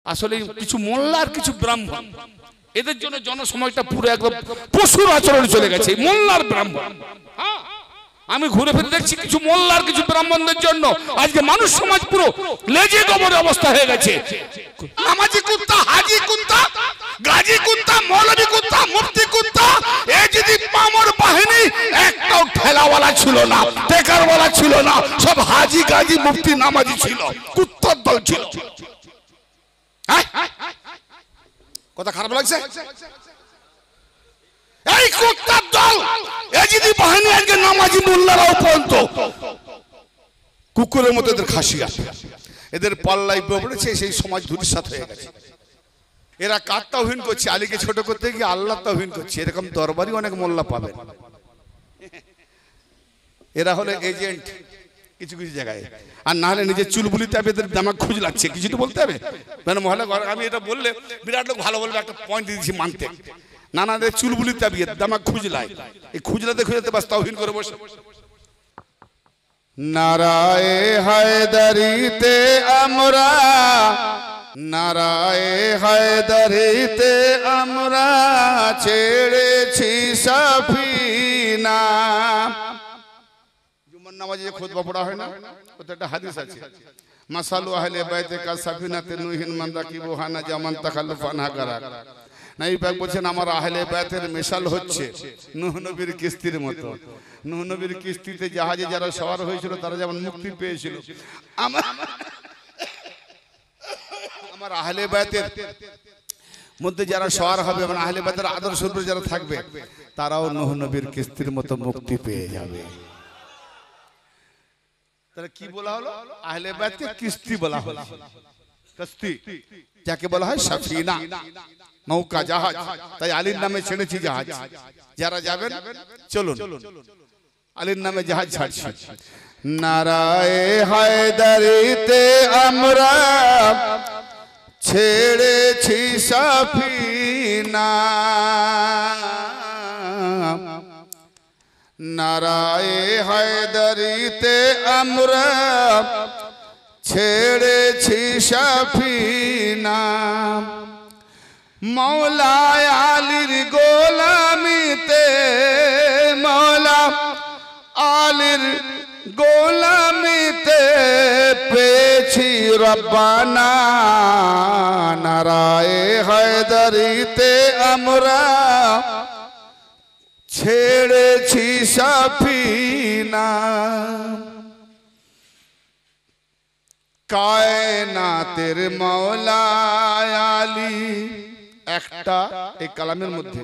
আসলে কিছু মোল্লা আর কিছু ব্রাহ্মণ, এদের জন্য জনসমাজটা পুরো একদম পশুর আচরণে চলে গেছে। মোল্লার ব্রাহ্মণ, আমি ঘুরে ফিরে দেখছি কিছু মোল্লার কিছু ব্রাহ্মণদের জন্য আজকে মানুষ সমাজ পুরো লেজে গোবরের অবস্থা হয়ে গেছে। নামাজি কুত্তা, হাজি কুত্তা, গাজী কুত্তা, মৌলভী কুত্তা, মুফতি কুত্তা, এই যদি পামর বাহিনী একটাও ঠেলাওয়ালা ছিল না, টেকারওয়ালা ছিল না, সব হাজি গাজী মুফতি নামাজি ছিল, কুত্তার দল ছিল। কথা খারাপ লাগছে? এই কুত্তার দল, এই যদি বাহিনী আজকে নামাজি মোল্লারাও পর্যন্ত কুকুরের মতো এদের খাসি আছে, এদের পাল্লাই পড়েছে, সেই সমাজ ধূলিসাৎ হয়ে গেছে। এরা কার তাওহীন করছে? আলীকে ছোট করতে গিয়ে আল্লাহ তাওহীন করছে। এরকম দরবারই অনেক মোল্লা পাবেন। এরা হলো এজেন্ট কিছু কিছু জায়গায়, আর না হলে নিজের চুলবুলিতে এদের দামাক খুঁজ লাগছে, কিছু তো বলতে হবে। মানে মহল্লা আমি এটা বললে বিরাট লোক ভালো বলবে, একটা পয়েন্ট দিয়েছি মানতে। না না, চুলবুলিতে দামাক খুঁজলাই, এই খুঁজলাতে খুঁজলাতে বাস তাওহীন করে বসে। নারায়ে হায়দারিতে আমরা, নারায়ে হায়দারিতে আমরা ছেড়েছি সাফিনা। জুমার নামাজে যে খুতবা পড়া হয় না, ওতে একটা হাদিস আছে, মাসালু আহলে বাইতে কা সাফিনাতে নুহিন মান রাকিবুহা নাজা মান তাখাল্লাফা আনহা গারাক। নবী পাক বলেন আমার আহলে বাইতের মিসাল হচ্ছে নূহ নবীর কিস্তির মতো। নূহ নবীর কিস্তিতে জাহাজে যারা সওয়ার হয়েছিল তারা যেমন মুক্তি পেয়েছিল, আমার আহলে বাইতের মধ্যে যারা সওয়ার হবে, মানে আহলে বাইতের আদর্শ উপরে যারা থাকবে, তারাও নূহ নবীর কিস্তির মতো মুক্তি পেয়ে যাবে। তাহলে কি বলা হলো? আহলে বাইতকে কিস্তি বলা হলো। কিস্তি যাকে বলা হয় সাফিনা, নৌকা, জাহাজ। তাই আলীর নামে ছেড়েছি জাহাজ, যারা যাবেন চলুন, আলীর নামে জাহাজ ছাড়ছি। নারায়ে হায়দারিতে আমরা ছেড়েছি সাফিনা, নারায়ে হায়দারিতে আমরা ছেড়েছি সাফিনা। মৌলা আলীর গোলামিতে, মৌলা আলীর গোলামিতে পেয়েছি রব্বানা। নারায়ে হায়দারিতে আমরা ছেড়েছি সাফিনা। কায়নাতের মৌলা আলী, একটা এই কালামের মধ্যে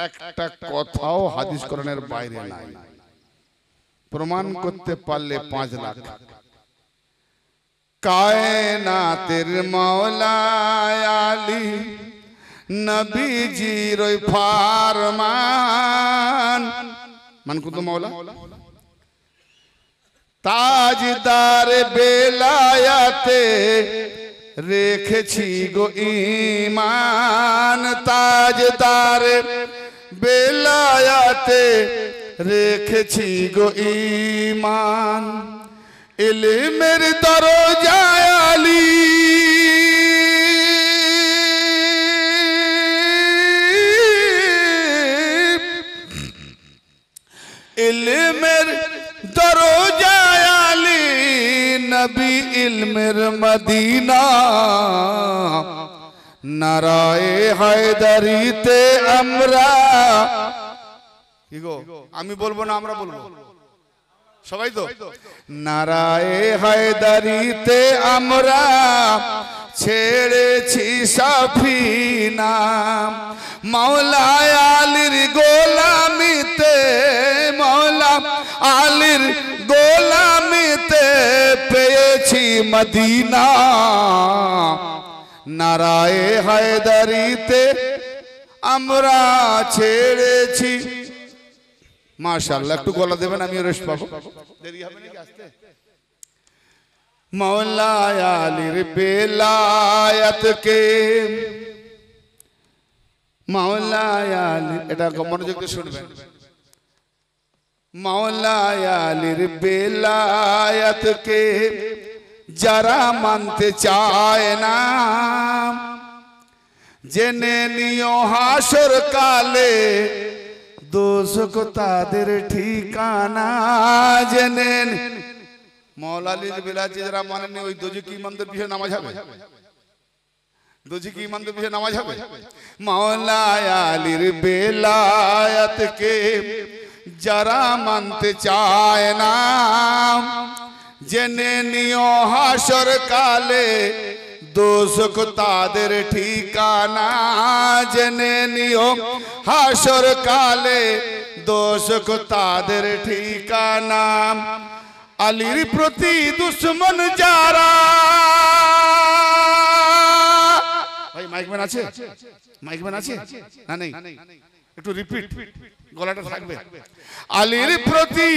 একটা কথাও হাদিস কোরআনের বাইরে নাই। প্রমাণ করতে পারলে 5 লাখ। কায়নাতের মৌলা আলী নবীজির ওই ফরমান, মান কত মৌলা তাজদার বেলায়াতে রেখেছি গো ঈমান। তাজদার বেলায়াতে রেখেছি গো ঈমান। ইলমের দরজায় আলী, ইলমের দরজায় আলী, নবী ইলমের মদিনা। নারায়ে হায়দারিতে আমরা, কি গো আমি বলবো না আমরা বলবো সবাই তো? নারায়ে হায়দারিতে আমরা ছেড়েছি সাফিনা। মৌলা আলীর গোলামিতে, মৌলা আলীর গোলামিতে পেয়েছি মদিনা। নারায়ে হায়দারিতে আমরা ছেড়েছি। মাশাআল্লাহ, একটু গলা দেবেন, আমি রেস্ট পাবো। দেরি হবে নাকি আসতে? মৌলা আলীর বেলায়াতকে, মৌলা আলী, এটা মনোযোগ দিয়ে শুনবেন। মৌলা আলীর বেলায়াতকে যারা মানতে চায় না, জেনে নিও হাসর কালে দোজখ তাদের ঠিকানা। জেনে মৌলা আলীর বেলায়েত যারা মানেনি ওই দোজখী ইমামদের পিছনে নামাজ হবে? দোজখী ইমামদের পিছনে নামাজ হবে? মৌলা আলীর বেলায়েতকে যারা মানতে চায় না, জেনে নিও হাসর কালে দোজখ তাদের ঠিকানা। জেনে নিও হাসর কালে দোজখ তাদের ঠিকানা। আলীর প্রতি দুশ্মন যারা, ভাই মাইকম্যান আছে? মাইকম্যান আছে না? নেই? একটু রিপিট, গলাটা থাকবে। আলীর প্রতি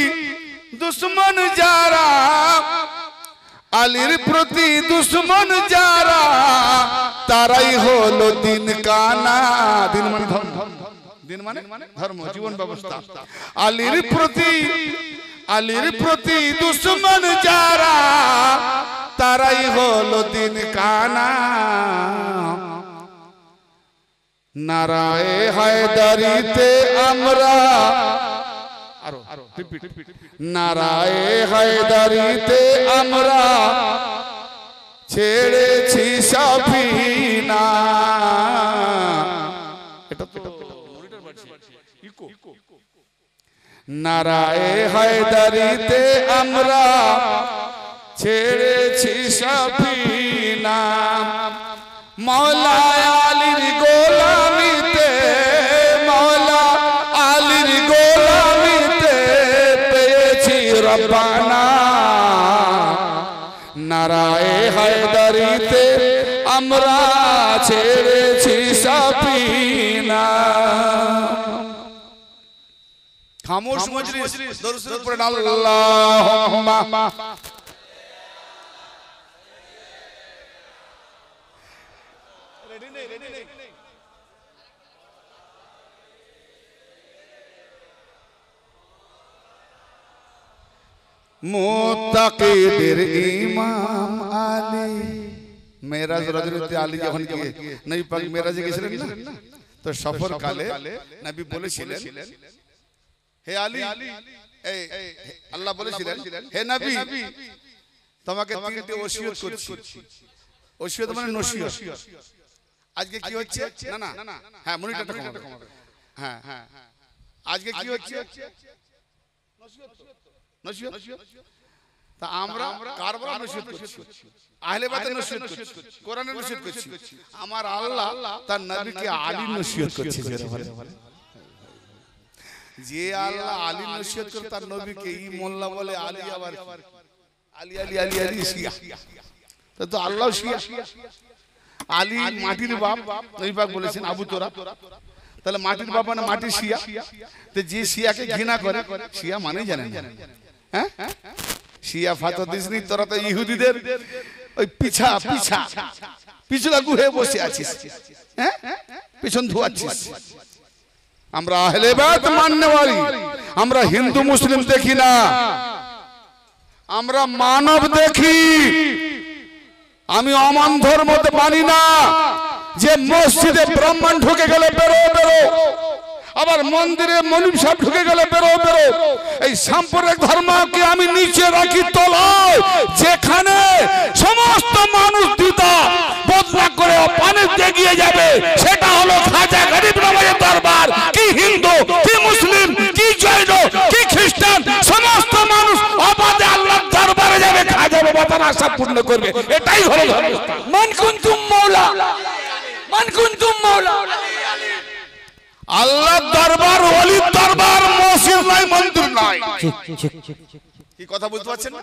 দুশ্মন যারা, আলীর প্রতি দুশ্মন যারা, তারাই হলো দিন কানা। দিন মানে ধর্ম, দিন মানে ধর্ম, জীবন ব্যবস্থা। আলীর প্রতি দুশ্মন যারা, তারাই হলো দিন কানা। নারায়ে হায়দারিতে আমরা, নারায়ে হায়দারিতে আমরা ছেড়েছি সাফিনা। নারায়ে হায়দারিতে আমরা ছেড়েছি সাফিনা। মৌলা আলীর গোলামিতে, মৌলা আলীর গোলামিতে পেয়েছি রব্বানা। নারায়ে হায়দারিতে আমরা ছেড়েছি সাফিনা। খামোশ মজলিস, দরুদের উপরে আল্লাহুম্মা। মুত্তাকিদের ইমাম আলী, মেরাজ রাজনীতি আলী যখন গিয়ে নবী পাক মেরাজে গেছিলেন না, তো সফর কালে নবী বলেছিলেন, হে আলী, আল্লাহ বলেছিলেন, হে নবী তোমাকে তিনটি ওসিয়ত করছি। ওসিয়ত মানে নসিহত। আজকে কি হচ্ছে? না না, হ্যাঁ মনিটরটা কমাবে। হ্যাঁ হ্যাঁ, আজকে কি হচ্ছে? নসিহত। তা আমরা কার বলা নসিহত করছি? আহলে বাতের নসিহত করছি, কোরআনের নসিহত করছি। আমার আল্লাহ তার নবীকে আলীর নসিহত করছে। যে আল্লাহ আলীর নসিহত করে তার নবীকে ই মোল্লা বলে আলী, আবার আলী আলী আলী আলী শিয়া, তো আল্লাহ শিয়া। আলী মাটির বাপ, নবী পাক বলেছেন আবু তোরা, তাহলে মাটির বাপ মানে মাটির শিয়া। তো যে শিয়াকে ঘৃণা করে, শিয়া মানে জানেন? হ্যাঁ, শিয়া ফাতাদিসনি, তোরা তো ইহুদিদের ওই পিছু লাগু হয়ে বসে আছিস, হ্যাঁ পিছন ধোয়াচ্ছিস। আমরা আহলে বাত মাননেওয়ালি, আমরা হিন্দু মুসলিম দেখি না, আমরা মানব দেখি। আমি অমান ধর্ম মানি না যে মসজিদে ব্রাহ্মণ ঢুকে গেলে বেরো বেরো, আবার মন্দিরে মনিম সাহেব ঢুকে গেলে বেরো বেরো। এই সাম্প্রদায়িক ধর্মকে আমি নিচে রাখি তলায়, যেখানে সমস্ত মানুষ দিতা বদলা করে পানিতে এগিয়ে যাবে, সেটা হলো খাজা গরিব নওয়াজের দরবার। কি হিন্দু, কি মুসলিম, কি জৈন, কি খ্রিস্টান, সমস্ত মানুষ অবাধে আল্লাহর দরবারে যাবে, খাজা বাবা তার আশা পূর্ণ করবে। এটাই হলো ধর্মস্থান। মান কুনতুম মাওলা, মান কুনতুম মাওলা। আল্লাহর দরবার, ওলির দরবার, মসজিদ নয়, মন্দির নয়। কি কথা বুঝতে পারছেন?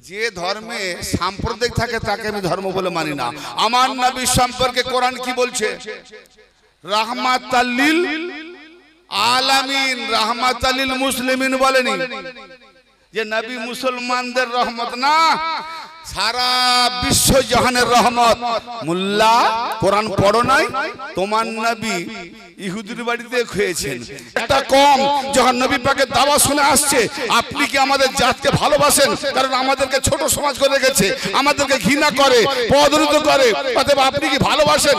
যে ধর্মে সাম্প্রদায়িক থাকে তাকে আমি ধর্ম বলে মানি না। আমার নবী সম্পর্কে কোরআন কি বলছে? রাহমাতাল লিল আলামিন, রাহমাতাল লিল মুসলিমিন বলেনি যে নবী মুসলমানদের রহমত না, সারা বিশ্ব জাহানের রহমত। মোল্লা কোরআন পড়ো নাই, তোমার নবী ইহুদির বাড়িতে খেয়েছেন, এটা কম। যখন নবী পাকের দাওয়া শুনে আসছে, আপনি কি আমাদের জাতকে ভালোবাসেন? কারণ আমাদেরকে ছোট সমাজ করে রেখেছে, আমাদেরকে ঘৃণা করে, পদরুত করে, অতএব আপনি কি ভালোবাসেন?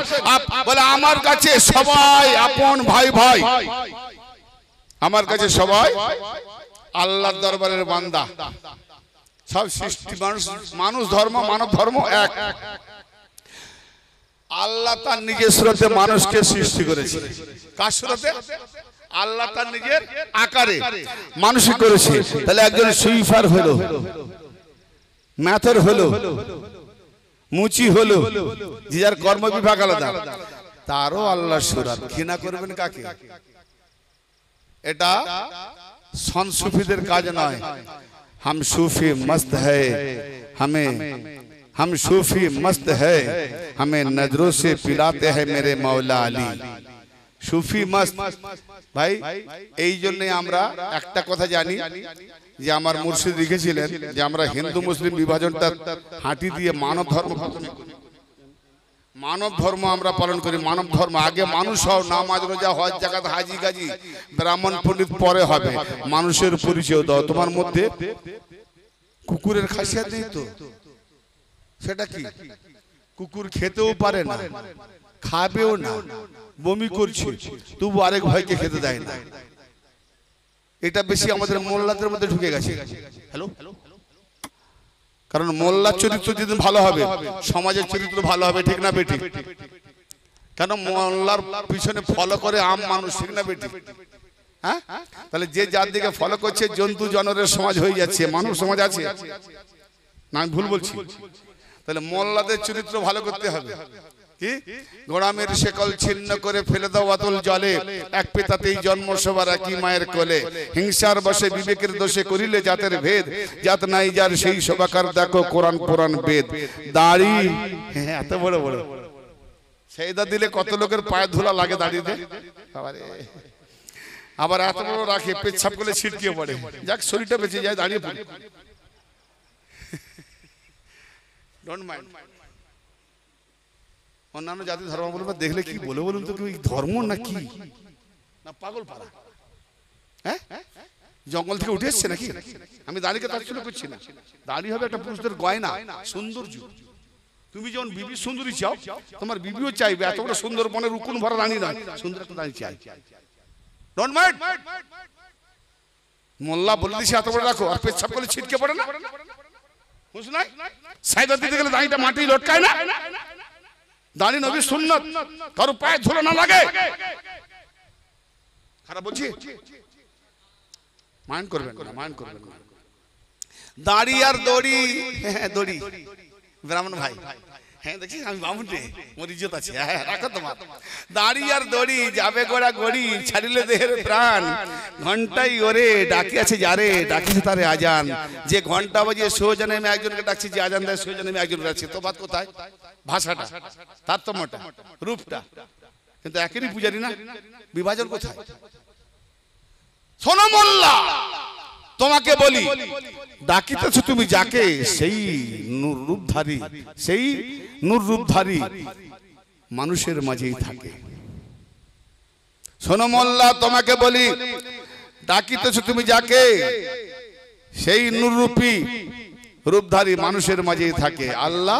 বলে আমার কাছে সবাই আপন ভাই ভাই, আমার কাছে সবাই আল্লাহর দরবারের বান্দা। সব সৃষ্টি মানুষ ধর্ম মানব ধর্ম এক। আল্লাহ তার নিজের সুরতে মানুষকে সৃষ্টি করেছে। কার সুরতে? আল্লাহ তার নিজের আকারে মানুষই করেছে। তাহলে একজন সুইফার হলো, ম্যাথর হলো, মুচি হলো, যার কর্ম বিভাগ আলাদা, তারও আল্লাহ সুরাত। ঘৃণা করবেন কাকে? এটা সনসুফিদের কাজ নয়। हम सूफी मस्त है, हम सूफी मस्त है, हमें नजरों से पिलाते हैं मेरे मौला अली। सूफी मस्त ভাই, এই জন্য আমরা একটা কথা জানি যে আমার মুর্শিদ লিখেছিলেন যে আমরা হিন্দু মুসলিম বিভাজনটা হাঁটি দিয়ে মানব ধর্ম, মানব ধর্ম আমরা পালন করি। মানব ধর্ম আগে মানুষ হও, নামাজ রোজা হজ জাকাত হাজি গাজি ব্রাহ্মণ পণ্ডিত পরে হবে। মানুষের পরিচয় দাও। তোমার মধ্যে কুকুরের খাসিয়াত নেই তো? সেটা কি? কুকুর খেতেও পারে না, খাবেও না, বমি করছে, তবু আরেক ভাইকে খেতে দেয় না। এটা বেশি আমাদের মোল্লাদের মধ্যে ঢুকে গেছে। হ্যালো, কারণ মোল্লার চরিত্র যদি ভালো হবে, সমাজের চরিত্র ভালো হবে, ঠিক না বেটি? কেন মোল্লার পিছনে ফলো করে আম মানুষ, ঠিক না বেটি? হ্যাঁ, তাহলে যে যার দিকে ফলো করছে জন্তু জানোয়ারের সমাজ হয়ে যাচ্ছে, মানব সমাজ আছে না? আমি ভুল বলছি? তাহলে মোল্লাদের চরিত্র ভালো করতে হবে। কি? গোড়ামের শেকল ছিন্ন করে ফেলে দাও অতল জলে, এক পিতাতেই জন্ম সবার একই মায়ের কোলে। হিংসার বশে বিবেকের দোষে করিলে জাতের ভেদ, জাত নাই যার সেই সবাকার দেখো কোরআন পুরাণ বেদ। দাড়ি এত বড় বড় সেইদা দিলে কত লোকের পায়ে ধুলা লাগে দাড়িতে। আবার এত বড় রাখে, পেচ্ছাপ করলে ছিটকিয়ে পড়ে। যাক, শরীরটা বেঁচে যায়, দাঁড়িয়ে পড়ে। Don't mind. অন্যান্য জাতি ধর্মাবলম্বী দেখলে কি বলে বলুন তো? ধর্ম না কি না পাগল পাড়া? হ্যাঁ, জঙ্গল থেকে উঠে এসছে নাকি? আমি দাড়িকে তাচ্ছিল্য করছি না। দাড়ি হবে একটা পুরুষদের গয়না, সৌন্দর্য। তুমি যেমন বিবি সুন্দরী চাও, তোমার বিবিও চাইবে এত বড় সুন্দরবনের উকুন ভরা রানী নয়, সুন্দর একটা দাড়ি চাই। Don't mind. মোল্লা বলে দিছে এত বড় রাখো, আর পেচ্ছাপ করলে ছিটকে পড়ে না? বুঝ নাই? সাইদা দিতে গেলে দাড়িটা মাটি লটকায় না? দাড়ি নবী সুন্নাত, কারো পায়ে ধুলো না লাগে। খারাপ বলছি? মাইন্ড করবেন না, মাইন্ড করবেন না। দাড়ি আর দড়ি, হ্যাঁ দড়ি ব্রাহ্মণ ভাই, হ্যাঁ দেখছিস আমি বামুন রে, মোর ইজ্জত আছে। হ্যাঁ রাখো তোমার দাড়ি আর দড়ি, যাবে গোড়া গড়ি, ছাড়িলে দেহের প্রাণ। ঘন্টাই ওরে ডাকি আছে যারে, ডাকিছে তারে আজান। যে ঘন্টা বাজে সোজানে আমি একজনকে ডাকছি, যে আজান দেয় সোজানে আমি একজনকে ডাকছি। তো বাদ কোথায়? ভাষাটা, তারতম্যটা, রূপটা কিন্তু একেরই পূজারি না। বিভাজন কোথায়? শোনো মোল্লা, তোমাকে বলি, ডাকিতেছ তুমি যাকে, সেই নূর রূপধারী, সেই নূর রূপধারী মানুষের মাঝেই থাকে। শোনো মোল্লা, তোমাকে বলি, ডাকিতেছ তুমি যাকে, সেই নূররূপী রূপধারী মানুষের মাঝেই থাকে। আল্লাহ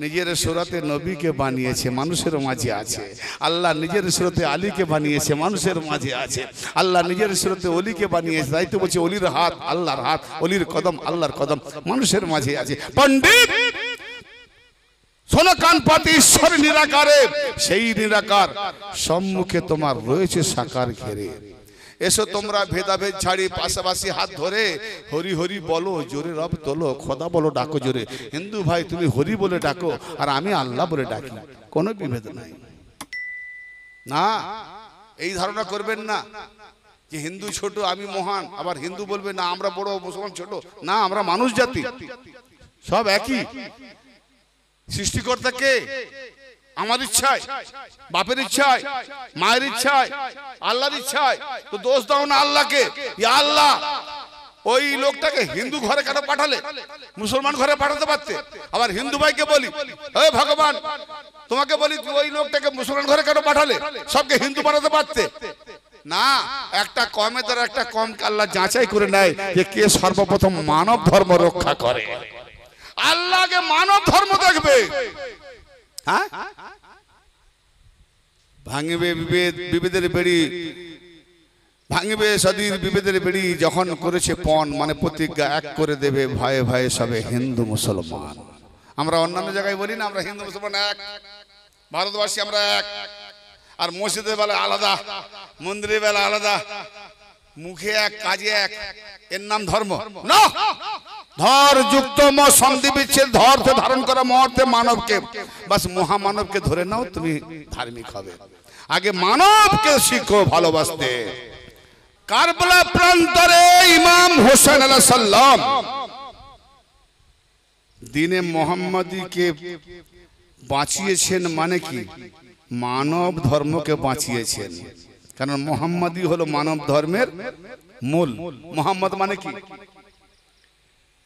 নিজের সুরতে নবীকে বানিয়েছে, মানুষের মাঝে আছে। আল্লাহ নিজের সুরতে আলীকে বানিয়েছে, মানুষের মাঝে আছে। আল্লাহ নিজের সুরতে অলিকে বানিয়েছে, তাই তো বলছে অলির হাত আল্লাহর হাত, অলির কদম আল্লাহর কদম, মানুষের মাঝে আছে। পণ্ডিত শোনো কান পাতি, ঈশ্বর নিরাকারে, সেই নিরাকার সম্মুখে তোমার রয়েছে সাকার ঘেরে। এসো তোমরা ভেদাভেদ ছাড়ি, পাশাপাশি হাত ধরে হরি হরি বলো, জোরে রব তোলো, খোদা বলো ডাকো জোরে। হিন্দু ভাই তুমি হরি বলে ডাকো, আর আমি আল্লাহ বলে ডাকি, কোনো বিভেদ নাই। না, এই ধারণা করবেন না যে হিন্দু ছোট আমি মহান, আবার হিন্দু বলবে না আমরা বড়, মুসলমান ছোট। না, আমরা মানুষ জাতি, সব একই। সৃষ্টিকর্তা কে? আমার ইচ্ছায়, বাপের ইচ্ছায়, মায়ের ইচ্ছায়, আল্লাহর ইচ্ছায়। তো দোষ দাও না আল্লাহকে। ইয়া আল্লাহ, ওই লোকটাকে হিন্দু ঘরে কেন পাঠালে? মুসলমান ঘরে পাঠাতে পারতে। আবার হিন্দু ভাইকে বলি, হে ভগবান, তোমাকে বলি ওই লোকটাকে মুসলমান ঘরে কেন পাঠালে? সবকে হিন্দু পাঠাতে পারতে না। একটা কমে তার একটা কমকে আল্লাহ যাচাই করে নেয় যে কে সর্বপ্রথম মানব ধর্ম রক্ষা করে। আল্লাহকে মানব ধর্ম দেখবে। হ্যাঁ, ভাঙবে বিভেদের বেড়ি, ভাঙবে সদীর বিভেদের বেড়ি যখন করেছে পণ, মানে প্রতিজ্ঞা এক করে দেবে ভয়ে ভয়ে সবে হিন্দু মুসলমান। আমরা অন্যান্য জায়গায় বলি না আমরা হিন্দু মুসলমান এক, ভারতবাসী আমরা এক। আর মসজিদের বেলা আলাদা, মন্দিরের বেলা আলাদা, মুখে এক কাজে এক, এর নাম ধর্ম না। ধর যুক্ত সন্ধি বিচ্ছেদ ধরতে ধারণ করা মুহূর্তে মানবকে, বাস মহামানবকে ধরে নাও, তুমি ধার্মিক হবে। আগে মানবকে শিখো ভালোবাসতে। কারবালা প্রান্তরে ইমাম হোসেন আলাইহিস সালাম দ্বীনে মুহাম্মাদীকে বাঁচিয়েছেন, মানে কি মানব ধর্মকে বাঁচিয়েছেন। কারণ মুহাম্মাদী হলো মানব ধর্মের মূল। মুহাম্মদ মানে কি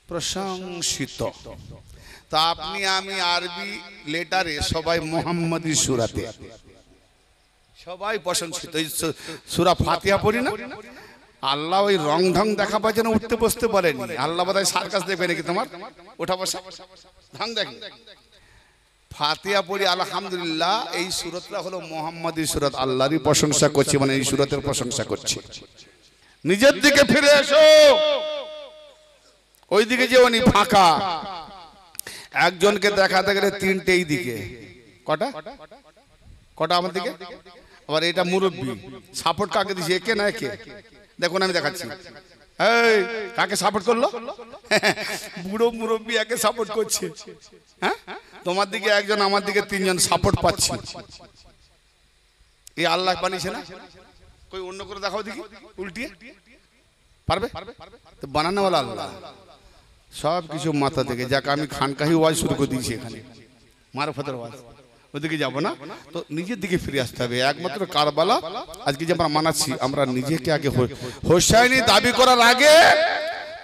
প্রশংসিত। তা আপনি আমি আরবি লেটারে সবাই মুহাম্মাদী সূরাতে সবাই প্রশংসিত। সূরা ফাতিহা পড়ি না, আল্লাহ ওই রং ঢং দেখাবার জন্য উঠতে বসতে বলেনি। আল্লাহ বোধহয় সার্কাস দেখবে নাকি তোমার ওঠা বসা ঢং দেখে। ফাতিহা পড়ি আলহামদুলিল্লাহ। এই সূরাতটা হলো মুহাম্মাদী সূরাত, আল্লাহরই প্রশংসা করছি, মানে এই সূরাতের প্রশংসা করছি। নিজের দিকে ফিরে এসো, ওইদিকে যে উনি ফাঁকা। একজনকে দেখাতে গেলে তিনটেই দিকে, কটা কটা আমার দিকে। আবার এটা মুরব্বী, সাপোর্ট কাকে দিছে, একে না একে? দেখুন আমি দেখাচ্ছি। এই কাকে সাপোর্ট করলো? বুড়ো মুরব্বী একে সাপোর্ট করছে। হ্যাঁ, তোমার দিকে একজন, আমার দিকে তিনজন সাপোর্ট পাচ্ছে। এই আল্লাহ বানিয়েছে না? কই অন্য করে দেখাও দেখি, উল্টিয়ে পারবে? তো বানানোওয়ালা আল্লাহ, সব কিছু মাথা থেকে। যাক, আমি খানকাহি ওয়াজ শুরু করে দিয়েছি এখানে, মারফতের ওয়াজ, ওদিকে যাব না। তো নিজের দিকে ফিরে আসতে হবে। একমাত্র কারবালা আজকে যে আমরা মানাচ্ছি, আমরা নিজেকে আগে হোসাইনি দাবি করার আগে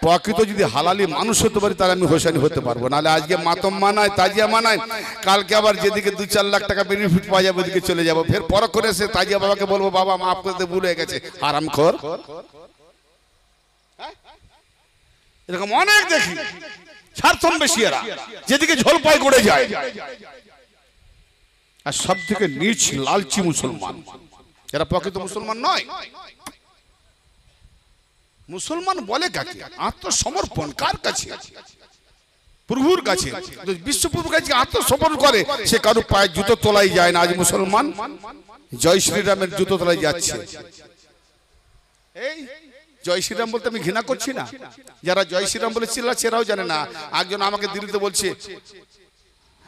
প্রকৃত যদি হালালি মানুষ হতে পারি, তাহলে আমি হোসাইনি হতে পারবো। নাহলে আজকে মাতম মানায়, তাজিয়া মানায়, কালকে আবার যেদিকে 2-4 লাখ টাকা বেনিফিট পাওয়া যাবে ওদিকে চলে যাবো। ফের পর করে সে তাজিয়া বাবাকে বলবো, বাবা মাফ করতে ভুল হয়ে গেছে, হারামখোর। এরকম অনেক দেখি স্বার্থম বেশি, এরা যেদিকে ঝোল পায় করে যায়। আর সব থেকে নিচ লালচি মুসলমান, এরা প্রকৃত মুসলমান নয়। মুসলমান বলে কাকে? আত্মসমর্পণ কার কাছে? প্রভুর কাছে। বিশ্বপ্রভুর কাছে আত্মসমর্পণ করে, সে কারো পায়ে জুতো তোলাই যায় না। আজ মুসলমান জয় শ্রীরামের জুতো তোলাই যাচ্ছে। এই জয় শ্রীরাম বলতে আমি ঘৃণা করছি না, যারা জয় শ্রীরাম বলে চিল্লাচ্ছে এরাও জানে না। একজন আমাকে দিল্লিতে বলছে,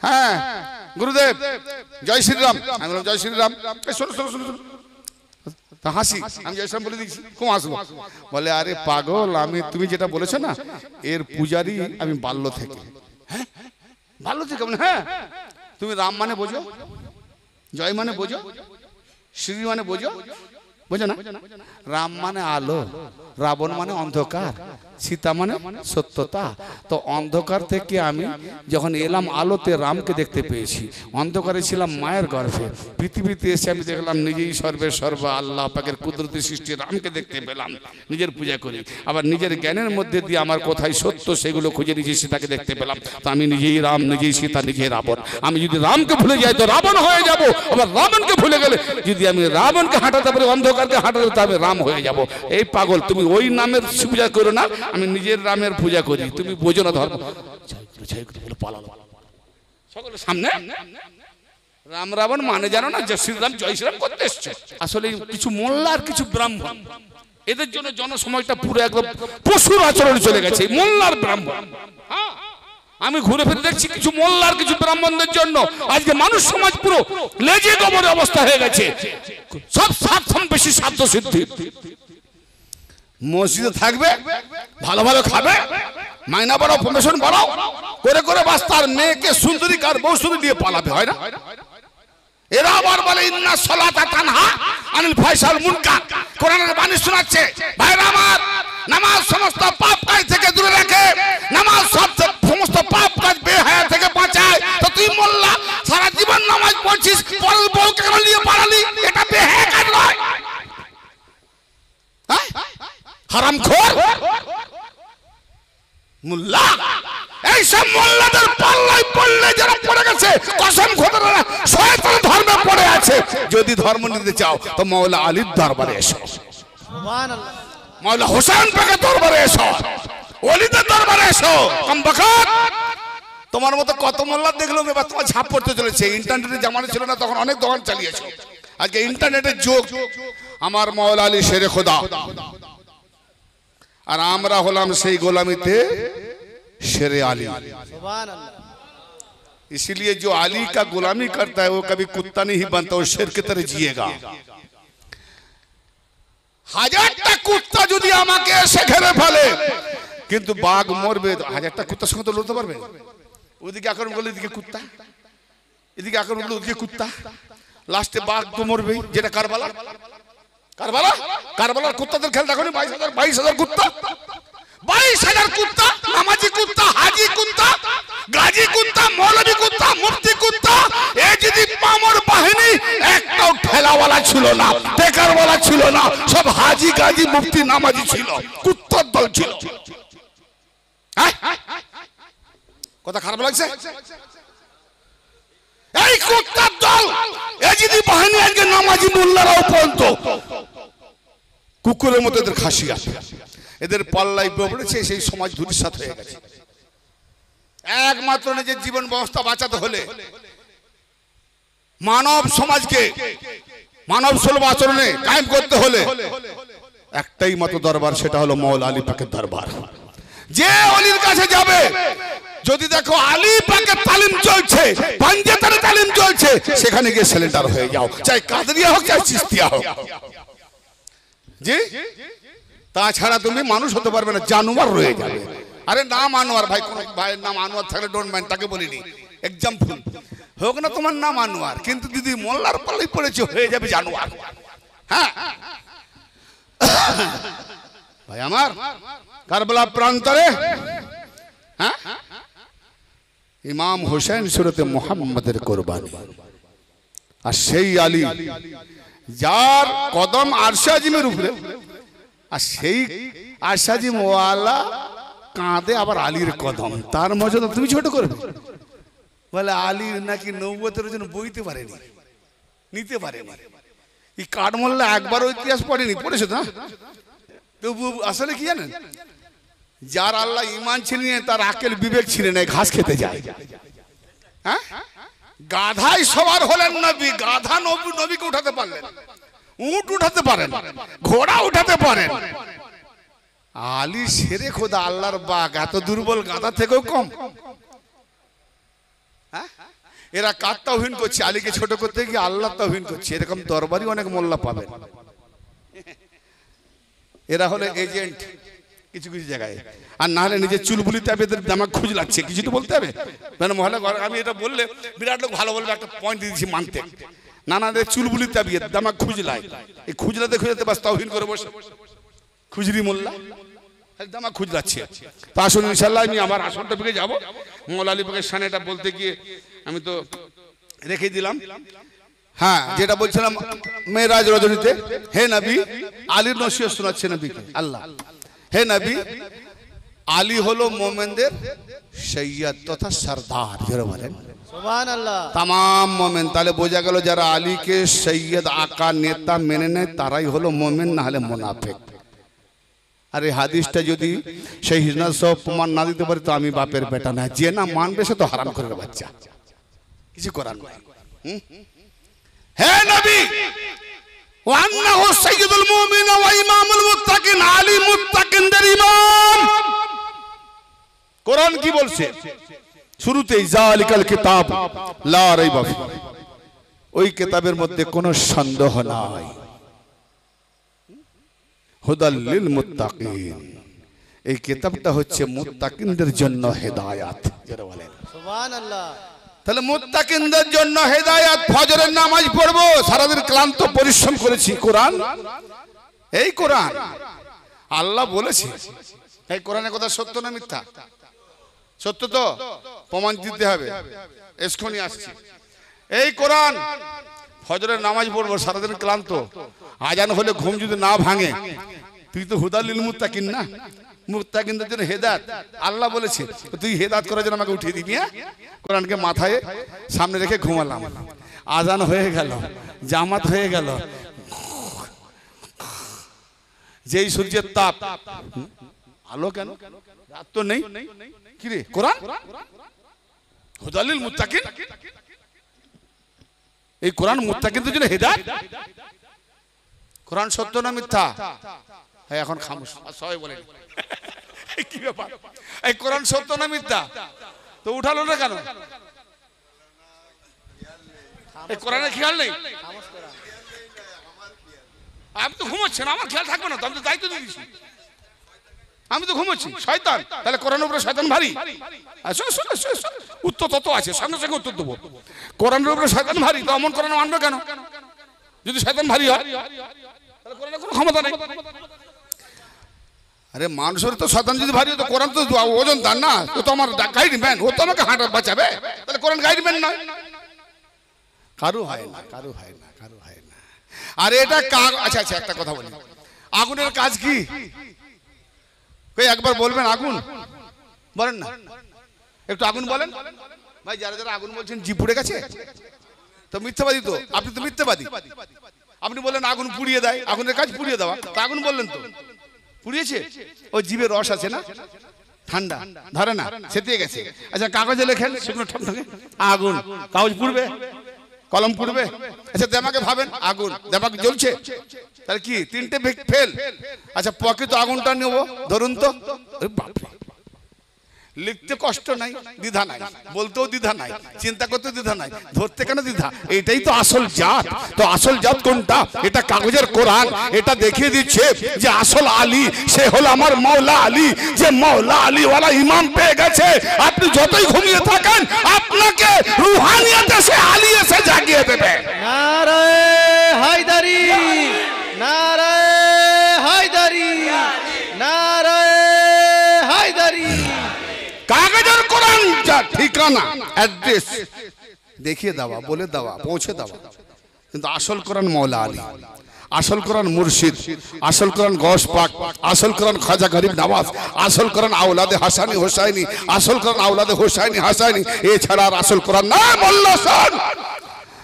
হ্যাঁ গুরুদেব জয় শ্রীরাম। আমি বললাম জয় শ্রীরাম, শোনো শোনো শোনো, হাসি। আমি জয় শ্রীরাম বলে দিচ্ছি, খুব হাসবো। বলে আরে পাগল, আমি তুমি যেটা বলেছো না, এর পূজারি আমি বাল্য থেকে। হ্যাঁ বাল্য থেকে? হ্যাঁ। তুমি রাম মানে বোঝো, জয় মানে বোঝো, শ্রী মানে বোঝো, বোঝো না? রাম মানে আলো, রাবণ মানে অন্ধকার, সীতা মানে সত্যতা। তো অন্ধকার থেকে আমি যখন এলাম আলোতে, রামকে দেখতে পেয়েছি। অন্ধকারে ছিলাম মায়ের গর্ভে, পৃথিবীতে এসে আমি দেখলাম নিজেই সর্বে সর্বা আল্লাহ পাকের কুদরতি সৃষ্টি রামকে দেখতে পেলাম, নিজের পূজা করি। আবার নিজের জ্ঞানের মধ্যে দিয়ে আমার কোথায় সত্য সেগুলো খুঁজে নিজে সীতাকে দেখতে পেলাম। তো আমি নিজেই রাম, নিজেই সীতা, নিজেই রাবণ। আমি যদি রামকে ভুলে যাই তো রাবণ হয়ে যাব। আবার রাবণকে ভুলে গেলে, যদি আমি রাবণকে হাঁটাতে পারি, অন্ধকারকে হাঁটাতে, তবে রাম হয়ে যাব। এই পাগল, তুমি ওই নামের পূজা করো না, আমি নিজের রামের পূজা করি। তুমি বোঝো না ধর্ম। সকলের সামনে রাম রাবণ মানে জানো না, যে শ্রীরাম জয় শ্রীরাম করতে এসছে। আসলে কিছু মোল্লা আর কিছু ব্রাহ্মণ, এদের জন্য জনসমাজটা পুরো একদম পশুর আচরণে চলে গেছে। মোল্লার ব্রাহ্মণ, হ্যাঁ, আমি ঘুরে ফিরে দেখছি কিছু মোল্লার কিছু ব্রাহ্মণদের জন্য আজকে মানুষ সমাজ পুরো লেজে গোবরের অবস্থা হয়ে গেছে। সব স্বার্থম বেশি, স্বার্থ সিদ্ধি। মসজিদে থাকবে, ভালো ভালো খাবে, মাইনা বাড়াও, প্রমোশন বাড়াও করে করে বাস তার মেয়েকে সুন্দরী কার বউ সুন্দরী দিয়ে পালাবে, হয় না? এরা আবার বলে ইন্না সালাতা তানহা আনিল ফাহশাল মুনকার, কোরআনের বাণী শোনাচ্ছে। ভাইরা আমার, নামাজ সমস্ত পাপ কাজ থেকে দূরে রাখে, নামাজ সমস্ত পাপ কাজ বেহায়া থেকে বাঁচায়। তো তুই মোল্লা সারা জীবন নামাজ পড়ছিস, পরের বউকে কেন নিয়ে পালালি? এটা বেহায়া কাজ নয়। হারামখোর মোল্লা, এই সব মোল্লাদের পাল্লায় পড়লে যারা পড়ে গেছে, কসম খোদার শয়তান ধর্মে পড়ে আছে। যদি ধর্ম নিতে চাও তো মাওলা আলীর দরবারে এসো, সুবহানাল্লাহ, মাওলা হোসেন পাকের দরবারে এসো, ওলিদের দরবারে এসো। কমবখত তোমার মতো কত মোল্লা দেখলো, এবার তোমার ঝাঁপ পড়তে চলেছে। ইন্টারনেটের জামানা ছিল না, তখন অনেক দোকান চালিয়েছো। আজকে ইন্টারনেটের যুগ। আমার মাওলা আলী শেরে খোদা, আর আমরা হলাম সেই গোলামিতে शेरे आली। इसलिए जो आली का गुलामी करता है वो कभी कुत्ता नहीं बनता, वो शेर की तरह जिएगा। হাজারটা কুত্তা যদি আমাকে এসে ঘিরে ফেলে, কিন্তু বাঘ মরবে। হাজারটা কুত্তার সঙ্গে তো লড়তে পারবে? ওদিকে আক্রমণ করলে এদিকে কুত্তা, এদিকে আক্রমণ করলে ওদিকে কুত্তা, লাস্টে বাঘ তো মরবে। যেটা কারবালা, কারবালা কারবালার কুত্তাদের খেল দেখো, 22,000 কুত্তা, 22,000 কুত্তা, নামাজি কুত্তা, হাজি কুত্তা, গাজী কুত্তা, মৌলভী কুত্তা, মুফতি কুত্তা। এই যদি পামর বাহিনী একটাও ঠেলাওয়ালা ছিল না, টেকারওয়ালা ছিল না, সব হাজি গাজী মুফতি নামাজি ছিল, কুত্তার দল ছিল। কথা খারাপ লাগছে? এই কুত্তার দল, এই যদি বাহিনী আজকে নামাজি মোল্লারাও পর্যন্ত কুকুরের মতো এদের খাসিয়াত, এদের পাল্লাই পড়েছে, সেই সমাজ ধূলিসাৎ হয়ে গেছে। একমাত্র নিজের জীবন ব্যবস্থা বাঁচাতে হলে, মানব সমাজকে মানব সুলভ আচরণে কায়েম করতে হলে একটাই মাত্র দরবার, সেটা হলো মাওলা আলী পাকের দরবার। যে অলির কাছে যাবে, যদি দেখো আলী পাকের তালিম চলছে, পাঞ্জাতের তালিম চলছে, সেখানে গিয়ে সিলিন্ডার হয়ে যাও, চাই কাদরিয়া হোক চাই চিশতিয়া হোক। জি, তাছাড়া তুমি মানুষ হতে পারবে না, জানোয়ার রয়ে যাবে। আরে নাম আনোয়ার, ভাই কোন ভাইয়ের নাম আনোয়ার থাকলে ডোন্ট মাইন্ড, তাকে বলিনি, এক্সাম্পল হোক না তোমার নাম আনোয়ার, কিন্তু দিদি মোল্লার পাল্লাই পড়েছে, হয়ে যাবে জানোয়ার। হ্যাঁ ভাই আমার, কারবালা প্রান্তরে হ্যাঁ ইমাম হোসেন সুরতে মুহাম্মাদের কুরবানি, আর সেই আলী যার কদম আরশে আজিমের উপরে, আর সেই আরশে আজিম ওয়ালা কাঁদে আবার আলীর কদম, তার মর্যাদা তুমি ছোট করবে? বলে আলীর নাকি নবুয়তের জন্য বইতে পারেনি, নিতে পারেনি। এই কাঠমোল্লা একবারও ইতিহাস পড়েনি, পড়েছে না? তবু আসলে কি জানেন, যার আল্লাহ ঈমান ছিল না, তার আকল বিবেক ছিল না, ঘাস খেতে যায়। হ্যাঁ, গাধাই সবার হলেন নবী, গাধা নবীকে উঠাতে পারলেন, উট উঠাতে পারেন, ঘোড়া উঠাতে পারেন। আলী শেরে খোদা, আল্লাহর বাগ, এত দুর্বল গাধা থেকেও কম। এরা কার তাওহীন করছে? আলীকে ছোট করতে গিয়ে আল্লাহ তাওহীন করছে। এরকম দরবারই অনেক মোল্লা পাবেন। এরা হলো এজেন্ট কিছু কিছু জায়গায়, আর না হলে নিজের চুলবুলি তাবিদের দামাক খুঁজ লাগছে, কিছু তো বলতে হবে। মানে মহল্লা আমি এটা বললে বিরাট লোক ভালো বলবে, একটা পয়েন্ট দিয়েছি মানতে। নানাদের চুলবুলি তাবিদ দামাক খুঁজলাই, এই খুঁজলাতে খুঁজলাতে বাস তাওহীন করে বসে, খুজরি মোল্লা দামাক খুঁজলাচ্ছে। তা আসুন ইনশাআল্লাহ আমি আমার আসনটা পেয়ে যাবো। মাওলা আলী পাকের শানে এটা বলতে গিয়ে আমি তো রেখে দিলাম। হ্যাঁ, যেটা বলছিলাম মেরাজ রজনীতে, হে নবী, আলীর নসিহত শোনাচ্ছে নবীকে আল্লাহ। হে নবী, আলী হলো মোমেনদের সৈয়দ তথা সরদার, যারা বলেন সুবহানাল্লাহ, তাম মোমেন। তাহলে বোঝা গেল যারা আলীকে সৈয়দ আকা নেতা মেনে নেয় তারাই হলো মোমেন, না হলে মুনাফিক। আর এই হাদিসটা যদি সেই হিজনাত সহ প্রমাণ না দিতে পারে তো আমি বাপের বেটা না, যে না মানবে সে তো হারাম করে বাচ্চা, কিছু করার নাই। হে নবী, ওয়া আন্নাহু সাইয়্যিদুল মুমিনিন ওয়া ইমামুল মুত্তাকিন, আলী মুত্তাকিনদের ইমাম। কোরআন কি বলছে শুরুতেই? যালিকাল কিতাব লা রাইবা ফি, ওই কিতাবের মধ্যে কোনো সন্দেহ নাই। হুদাল লিল মুত্তাকিন, এই কিতাবটা হচ্ছে মুত্তাকিনদের জন্য হেদায়েত, যারা বলেন সুবহানাল্লাহ। তাহলে মুত্তাকিনদের জন্য হেদায়েত। ফজরের নামাজ পড়বো, সারাদিন ক্লান্ত পরিশ্রম করেছি, কোরআন, এই কোরআন আল্লাহ বলেছে। এই কোরআনের কথা সত্য না মিথ্যা? সত্য তো, প্রমাণ দিতে হবে, এক্ষুনি আসছে। এই কোরআন ফজরের নামাজ পড়বো, সারাদিন ক্লান্ত, আজান হলে ঘুম যদি না ভাঙে, তুই তো হুদালিল মুত্তাকিন না, মুত্তাকিনদের জন্য হেদায়েত আল্লাহ বলেছে, তুই হেদায়েত করার জন্য আমাকে উঠিয়ে দিবি। কোরআনকে মাথায় সামনে রেখে ঘুমালাম, আজান হয়ে গেল, জামাত হয়ে গেল, যেই সূর্যের তাপ, আলো কেন, রাত তো নেই, কি রে কোরআন হুদালিল মুত্তাকিন, এই কোরআন মুত্তাকিনদের জন্য হেদায়েত। কোরআন সত্য না মিথ্যা? হ্যাঁ, এখন খামোশ, সবাই বলেন কি ব্যাপার, এই কোরআন সত্য না মিথ্যা? তো উঠালো না কেন? এই কোরআনের খেয়াল নেই? আমি তো ঘুমোচ্ছি না, আমার খেয়াল থাকবে না তো, আমি তো দায়িত্ব দিয়ে দিচ্ছি, আমি তো ঘুমোচ্ছি। শয়তান, তাহলে কোরআনের উপরে শয়তান ভারী? উত্তর তত আছে, সঙ্গে সঙ্গে উত্তর দেবো। কোরআনের উপরে শয়তান ভারী, তো অমন কোরআন মানবে কেন? যদি শয়তান ভারী হয় তাহলে কোরআনের কোনো ক্ষমতা নেই। আরে মানুষের তো শয়তান যদি ভারী হতো, কোরআন তো ওজন দান না, ও তো আমার গাইডম্যান, ও তো আমাকে হাঁটা বাঁচাবে, তাহলে কোরআন গাইডম্যান না? কারো হয় না, কারো হয় না, কারো হয় না। আর এটা আচ্ছা আচ্ছা, একটা কথা বলি, আগুনের কাজ কি একবার বলবেন? আগুন বলেন না, একটু আগুন বলেন ভাই। যারা যারা আগুন বলছেন জি পুড়ে গেছে, তো মিথ্যাবাদী তো আপনি, তো মিথ্যাবাদী। আপনি বললেন আগুন পুড়িয়ে দেয়, আগুনের কাজ পুড়িয়ে দেওয়া, তা আগুন বললেন তো পুড়িয়েছে, ও জীবের রস আছে না, ঠান্ডা ধরে না, সেটিয়ে গেছে। আচ্ছা, কাগজে লেখেন শুকনো ঠকঠকে আগুন, কাগজ পুড়বে, কলম পুড়বে। আচ্ছা, দেমাকে ভাবেন আগুন, দেমাক জ্বলছে, তাহলে কি তিনটে ফেল। আচ্ছা, প্রকৃত আগুনটা নেব, ধরুন তো, লিখতে কষ্ট নাই, দ্বিধা নাই, বলতেও দ্বিধা নাই, চিন্তা করতে দ্বিধা নাই, ধরতে কেন দ্বিধা? এইটাই তো আসল জাত। তো আসল জাত কোনটা? এটা কাগজের কোরআন, এটা দেখিয়ে দিচ্ছে যে আসল আলী সে হলো আমার মওলা আলী, যে মওলা আলী ওয়ালা ইমাম পেয়ে গেছে। আপনি যতই ঘুমিয়ে থাকেন, আপনাকে রুহানিয়াতে সে আলী এসে জাগিয়ে দেবে। নারায়ে হায়দারি, নারায়ে হায়দারি, নারায়ে হায়দারি। কাগজের কোরআন যা ঠিকানা, অ্যাড্রেস দেখিয়ে দেওয়া, বলে দেওয়া, পৌঁছে দেওয়া। কিন্তু আসল কোরআন মওলা আলী, আসল কোরআন মুর্শিদ, আসল কোরআন গৌস পাক, আসল কোরআন খাজা গরিব নওয়াজ, আসল কোরআন আওলাদে হাসানি হোসাইনি, আসল কোরআন আওলাদে হোসাইনি হাসানি, এছাড়া আর আসল কোরআন না। মোল্লা সাহেব,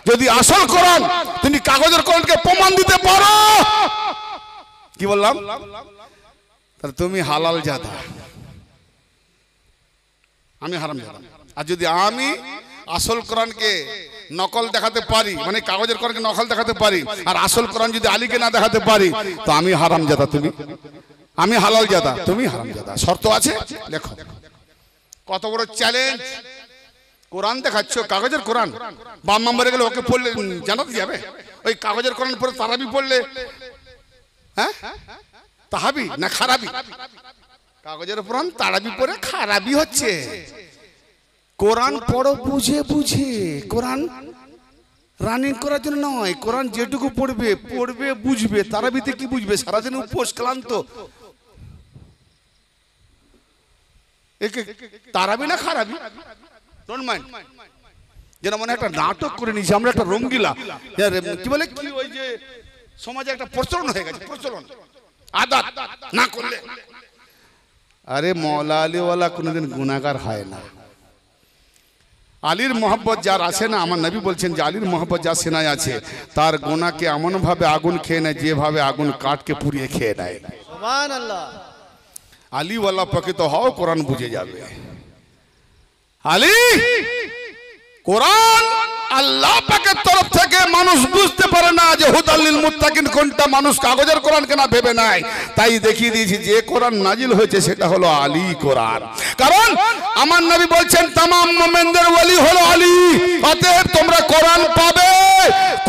যদি আসল কোরআন তুমি কাগজের কোরআনকে প্রমাণ দিতে পারো, কি বললাম, তাহলে তুমি হালাল জাদা, আমি হারাম জাদা। আর যদি আমি আসল কোরআনকে নকল দেখাতে পারি, মানে কাগজের কোরআনকে নকল দেখাতে পারি, আর আসল কোরআন যদি আলীকে না দেখাতে পারি, তো আমি হারাম জাদা, তুমি, আমি হালাল জাদা, তুমি হারাম জাদা। শর্ত আছে, দেখো কত বড় চ্যালেঞ্জ। কোরআন দেখাচ্ছ, কাগজের কোরআন, বাম নম্বরে গেলে ওকে পড়লে জানাতে যাবে? ওই কাগজের কোরআন পড়ে তারাবি পড়লে, হ্যাঁ তাহাবি না খারাপি? কাগজের কোরআন তারাবি পড়ে খারাপি হচ্ছে। কোরআন পড়ো বুঝে বুঝে, কোরআন রানিং করার জন্য নয়। কোরআন যেটুকু পড়বে পড়বে বুঝবে, তারাবিতে কি বুঝবে? সারাদিন উপোস ক্লান্ত, একে তারাবি না খারাপি? Don't mind. যেন মনে একটা নাটক করে নিয়েছি আমরা, একটা রঙ্গিলা, কি বলে কি, ওই যে সমাজে একটা প্রচলন হয়ে গেছে, প্রচলন আদাত না করলে। আরে মওলা আলীওয়ালা কোনোদিন গুনাহগার হয় না। আলীর মহব্বত যার আছে না, আমার নবী বলছেন যে আলীর মহব্বত যার সিনায় আছে, তার গুনাহকে এমন ভাবে আগুন খেয়ে নেয় যেভাবে আগুন কাঠকে পুড়িয়ে খেয়ে নেয়। সুবহানাল্লাহ। আলীওয়ালা প্রকৃত হও, কোরআন বুঝে যাবে। আলী কোরআন আল্লাহ পাকের তরফ থেকে, মানুষ বুঝতে পারে না যে হুদাল্লিল মুত্তাকিন কোনটা, মানুষ কাগজের কোরআন কেনা ভেবে নাই। তাই দেখিয়ে দিয়েছি যে কোরআন নাজিল হয়েছে সেটা হলো আলী কোরআন। কারণ আমার নবী বলছেন তামাম মুমিনদের ওলি হলো আলী। অতএব তোমরা কোরআন পাবে,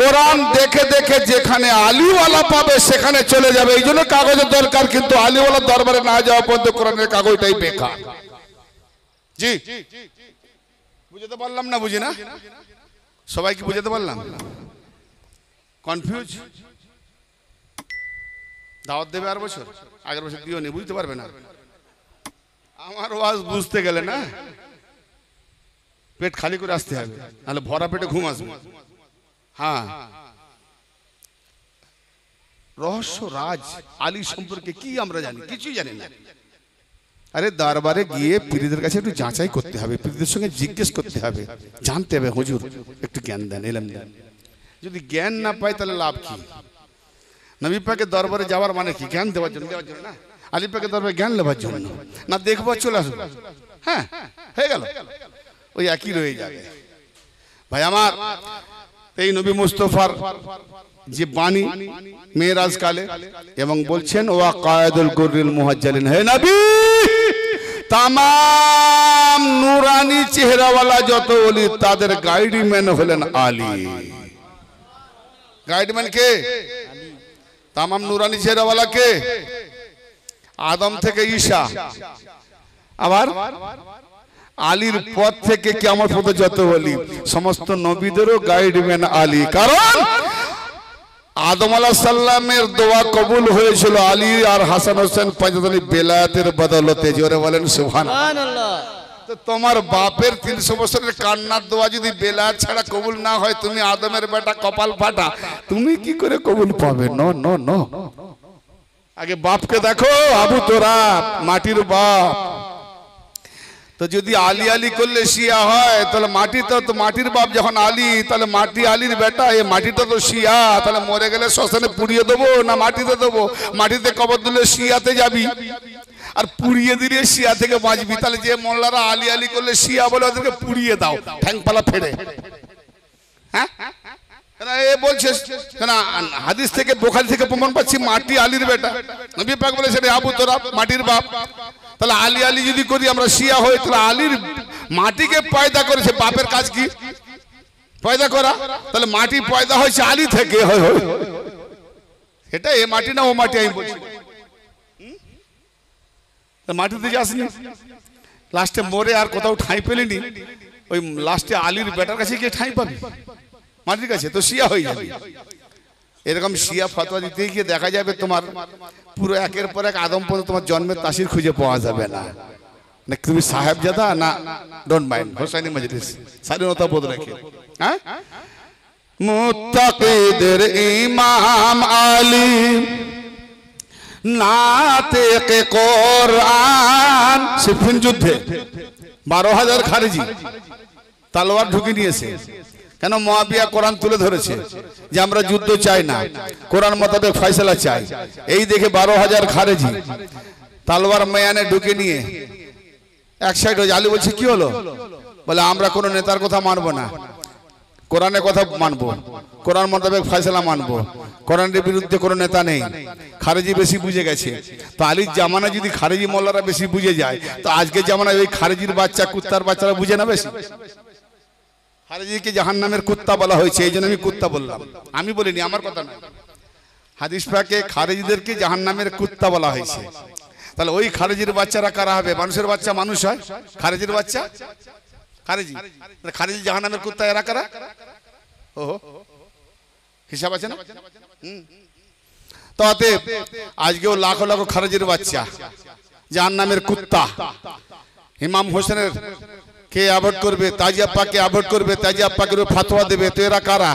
কোরআন দেখে দেখে যেখানে আলীওয়ালা পাবে সেখানে চলে যাবে। এই জন্য কাগজের দরকার, কিন্তু আলীওয়ালার দরবারে না যাওয়া পর্যন্ত কোরআনের কাগজটাই বেকার। জি বুঝতে পারলাম না? বুঝি না? সবাই কি বুঝতে পারলাম? কনফিউজ? দাওয়াত দেবে আর বছর, আগের বছর দিও নি, বুঝতে পারবে না। আমার ওয়াজ বুঝতে গেলে না পেট খালি করে আসতে হবে, নাহলে ভরা পেটে ঘুম আসবে। হ্যাঁ, রহস্য রাজ আলী সম্পর্কে কি আমরা জানি? কিছুই জানি না। আরে দরবারে গিয়ে পীরদের কাছে একটু যাচাই করতে হবে, পীরদের সঙ্গে জিজ্ঞেস করতে হবে, জানতে হবে হুজুর একটু জ্ঞান দেন, এলম দেন। যদি জ্ঞান না পাই তাহলে লাভ কি? নবী পাকের দরবারে যাওয়ার মানে কি? জ্ঞান দেওয়ার জন্য না, আলী পাকের দরবারে জ্ঞান নেওয়ার জন্য না, দেখবো চলে আসবো। হ্যাঁ, হয়ে গেল, ওই একই রয়ে যাবে। ভাই আমার, এই নবী মুস্তাফার যে বাণী মেরাজ কালে এবং বলছেন ওয়া কায়েদুল গুররিল মুহাজ্জালিন, হে নবী तमाम नूरानी चेहरा वाला যত ওলি তাদের গাইডম্যান হলেন আলী। গাইডম্যান কে? तमाम नूरानी चेहरा वाला কে? আদম থেকে ঈসা, আবার আলীর পথ থেকে কিয়ামত পর্যন্ত যত ওলি সমস্ত নবীদেরও গাইডম্যান আলী। কারণ আদম আলাইহিস সালামের দোয়া কবুল হয়েছিল আলী আর হাসান হোসেন পাঁচজনের বেলায়েতের বদৌলতে। জোরে বলেন সুবহানাল্লাহ। তো তোমার বাপের 300 বছরের কান্নার দোয়া যদি বেলায়েত ছাড়া কবুল না হয়, তুমি আদমের বেটা কপাল ফাটা, তুমি কি করে কবুল পাবে? নো নো নো, আগে বাপকে দেখো। আবু তোরাব মাটির বাপ। তো যদি আলী আলী করলে শিয়া হয়, তাহলে মাটি তো মাটির বাপ যখন আলী, তাহলে মাটি আলীর বেটা, এই মাটিটা তো শিয়া। তাহলে মরে গেলে শ্মশানে পুড়িয়ে দেবো না মাটিতে দেবো? মাটিতে কবর দিলে শিয়াতে যাবি, আর পুড়িয়ে দিলে শিয়া থেকে বাঁচবি। তাহলে যে মোল্লারা আলী আলী করলে শিয়া বলে, ওদেরকে পুড়িয়ে দাও ঠ্যাংপালা ফেড়ে। হ্যাঁ, এ বলছে কেন? হাদিস থেকে বুখারী থেকে প্রমাণ পাচ্ছি মাটি আলীর বেটা। নবী পাক বলেছেন আবু তোরাব মাটির বাপ। তাহলে আলী আলী যদি করি আমরা শিয়া হই, তাহলে আলীর মাটিকে পয়দা করেছে, বাপের কাজ কি? পয়দা করা। তাহলে মাটি পয়দা হয়েছে আলী থেকে, হয় হয় এটা এ মাটি না ও মাটি আমি বলছি। মাটিতে যাসনি, লাস্টে মরে আর কোথাও ঠাঁই পেলিনি, ওই লাস্টে আলীর বেটার কাছে গিয়ে ঠাঁই পাবি মাটির কাছে, তো শিয়া হয়ে যাবে। এরকম শিয়া ফতোয়া দিতে গিয়ে দেখা যাবে তোমার পুরো একের পর এক আদম পর্যন্ত তোমার জন্মের তাসির খুঁজে পাওয়া যাবে না। তুমি সাহেবজাদা না ডোন্ট মাইন্ড হোসাইনি মজলিস, স্বাধীনতা বোধ রেখে। হ্যাঁ, মুত্তাকিদের ইমাম আলী নাতেকে কোরআন, সিফিন যুদ্ধে 12,000 খারেজি তলোয়ার ঢুকে নিয়েছে। কেন? মুয়াবিয়া কোরআন তুলে ধরেছে যে আমরা যুদ্ধ চাই না, কোরআন মোতাবেক ফয়সালা চাই। এই দেখে 12,000 খারেজি তলোয়ার ময়ানে ঢুকে নিয়ে এক সাইড হয়ে আলী বলছে কি হলো? বলে আমরা কোনো নেতার কথা মানবো না, কোরআনের কথা মানবো, কোরআন মোতাবেক ফয়সালা মানবো, কোরআনের বিরুদ্ধে কোনো নেতা নেই। খারেজি বেশি বুঝে গেছে। তো আলীর জামানা যদি খারেজি মোল্লারা বেশি বুঝে যায়, তো আজকের জামানায় ওই খারেজির বাচ্চা কুত্তার বাচ্চারা বুঝে না বেশি? খারেজিকে জাহান্নামের কুত্তা বলা হয়েছে, এই জন্য আমি কুত্তা বললাম, আমি বলিনি, আমার কথা না। হাদিস পাকে খারেজিদেরকে জাহান্নামের কুত্তা বলা হয়েছে। তাহলে ওই খারেজির বাচ্চারা কারা হবে? মানুষের বাচ্চা মানুষ হয়, খারেজির বাচ্চা খারেজি। খারেজি জাহান্নামের কুত্তা এরা কারা? ওহো, হিসাব আছে না? তো অতএব আজকেও লাখো লাখো খারেজির বাচ্চা জাহান্নামের কুত্তা। ইমাম হোসেনের কে অ্যাভয়েড করবে, তাজিয়া পাককে অ্যাভয়েড করবে, তাজিয়া পাকের ফতোয়া দেবে। তো এরা কারা?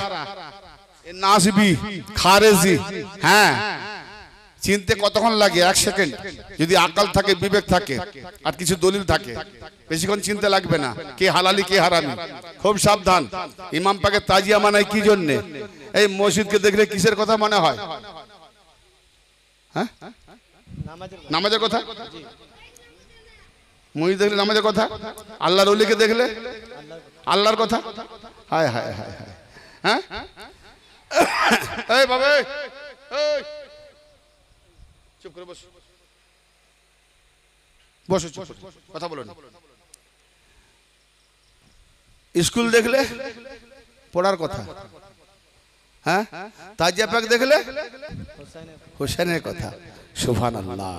নাসবি, খারেজি। হ্যাঁ, চিনতে কতক্ষণ লাগে? 1 সেকেন্ড। যদি আকল থাকে, বিবেক থাকে, আর কিছু দলিল থাকে, বেশিক্ষণ চিনতে লাগবে না কে হালালি কে হারামি। খুব সাবধান। ইমাম পাকের তাজিয়া মানায় কি জন্যে? এই মসজিদকে দেখলে কিসের কথা মনে হয়? হ্যাঁ, নামাজের কথা। মসজিদ দেখলে নামাজের কথা, আল্লাহর ওলিকে দেখলে আল্লাহর কথা। হায় হায় হায় হায়। হ্যাঁ, এই বাবা চুপ করে বসো, বসো, চুপ কথা বলো না। স্কুল দেখলে পড়ার কথা। হ্যাঁ, তাজিয়া পাক দেখলে হোসেনের কথা। সুবহানাল্লাহ।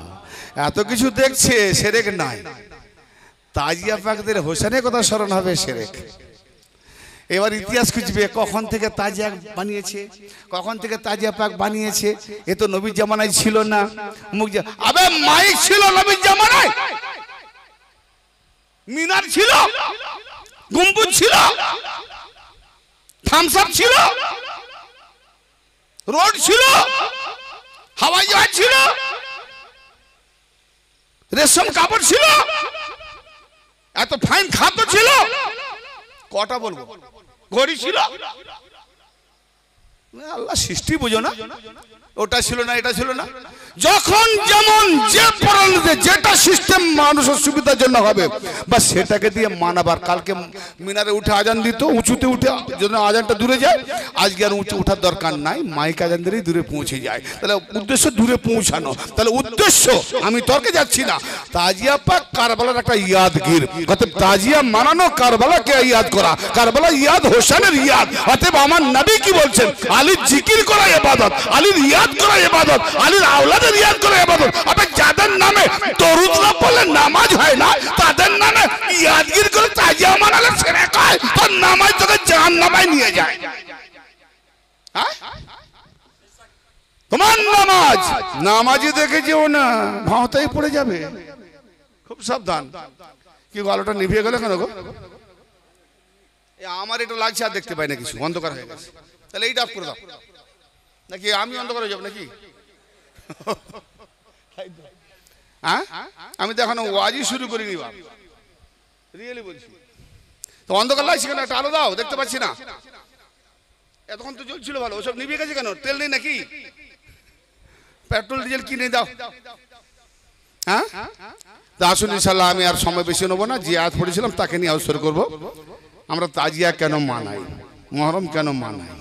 এত কিছু দেখছে, শিরক নাই। তাজিয়া পাকদের হোসেনের কথা স্মরণ হবে শিরক। এবার ইতিহাস খুঁজবে কখন থেকে তাজিয়া বানিয়েছে, কখন থেকে তাজিয়া পাক বানিয়েছে। এ তো নবীর জামানায় ছিল না। আবে মাইক ছিল নবীর জামানায়, মিনার ছিল, গম্বুজ ছিল, থামস আপ ছিল, রোড ছিল, হাওয়াই জাহাজ ছিল, রেশম কাপড় ছিল, এত ফাইন খাদ্য ছিল। কটা বলবো? ঘড়ি ছিল। আল্লাহ সৃষ্টি বুঝো না, ওটা ছিল না, এটা ছিল না। যখন যেমন যে পড়ানোতে যেটা সিস্টেম মানুষের সুবিধার জন্য হবে বা সেটাকে দিয়ে মানাবার। কালকে মিনারে উঠে আজান দিত, উঁচুতে উঠে যদি আজানটা দূরে যায়, আজকে আর উঁচু ওঠার দরকার নাই, মাইক আজান দিলেই দূরে পৌঁছে যায়। তাহলে উদ্দেশ্য দূরে পৌঁছানো। তাহলে উদ্দেশ্য, আমি তর্কে যাচ্ছি না। তাজিয়া পাক কারবালার একটা ইয়াদগির, অতএব তাজিয়া মানানো কারবালাকে ইয়াদ করা, কারবালা ইয়াদ হোসেনের ইয়াদ। অতএব আমার নবী কি বলছেন? আলীর জিকির করা ইবাদত, আলীর ইয়াদ করা ইবাদত, আলীর আওলাদের ইয়াদ করা ইবাদত। আবে যাদের নামে দরুদ না পড়লে নামাজ হয় না, তাদের নামে ইয়াদগির করে তাজিয়া মানালে শিরক হয়। তো নামাজ তোকে জাহান্নামে নিয়ে যায়। হ্যাঁ, তোমার নামাজ নামাজি দেখে যেও না, ভাঁওতাই পড়ে যাবে। খুব সাবধান। কি আলোটা নিভিয়ে গেল কেন গো? আমার এটা লাগছে আর দেখতে পাই না কিছু, অন্ধকার হয়ে গেছে। তাহলে এইটা অফ করে দাও, নাকি আমি অন্ধকার হয়ে যাবো নাকি? হ্যাঁ, আমি তো এখনো ওয়াজই শুরু করিনি, রিয়েলি বলছি। তো অন্ধকার লাগছে কেন? একটা আলো দাও, দেখতে পাচ্ছি না। এতক্ষণ তো চলছিল ভালো, ওসব নিভিয়ে গেছে কেন? তেল নেই নাকি? পেট্রোল ডিজেল কিনে দাও। হ্যাঁ, তা আসুন ইনশাল্লাহ আমি আর সময় বেশি নেবো না। যে আয়াত পড়েছিলাম তাকে নিয়ে আলোচনা করবো। আমরা তাজিয়া কেন মানাই, মুহররম কেন মানাই,